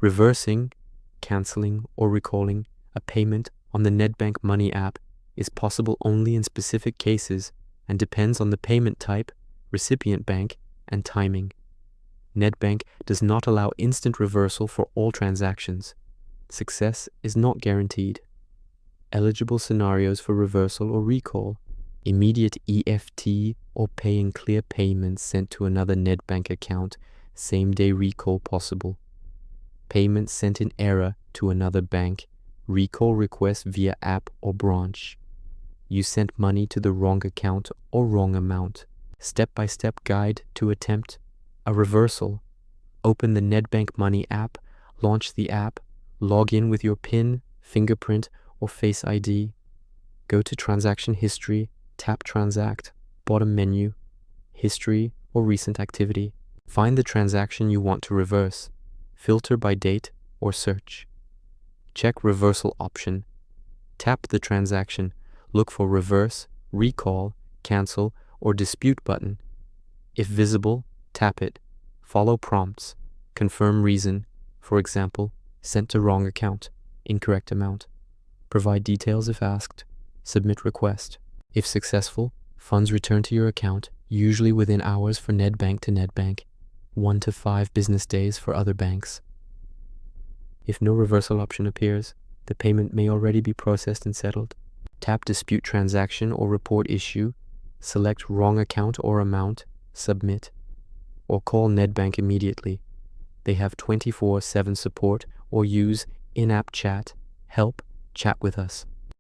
Reversing, canceling, or recalling a payment on the Nedbank Money app is possible only in specific cases and depends on the payment type, recipient bank, and timing. Nedbank does not allow instant reversal for all transactions. Success is not guaranteed. Eligible scenarios for reversal or recall: immediate EFT or paying clear payments sent to another Nedbank account, same-day recall possible. Payments sent in error to another bank, recall request via app or branch. You sent money to the wrong account or wrong amount. Step-by-step guide to attempt a reversal. Open the Nedbank Money app, launch the app, log in with your PIN, fingerprint, or Face ID. Go to Transaction History, tap Transact, bottom menu, History or Recent Activity. Find the transaction you want to reverse. Filter by date or search. Check Reversal option. Tap the transaction. Look for Reverse, Recall, Cancel, or Dispute button. If visible, tap it. Follow prompts. Confirm reason, for example, sent to wrong account, incorrect amount. Provide details if asked. Submit request. If successful, funds return to your account, usually within hours for Nedbank to Nedbank, 1 to 5 business days for other banks. If no reversal option appears, the payment may already be processed and settled. Tap Dispute Transaction or Report Issue, select Wrong Account or Amount, Submit, or call Nedbank immediately. They have 24/7 support, or use in-app chat, help, chat with us.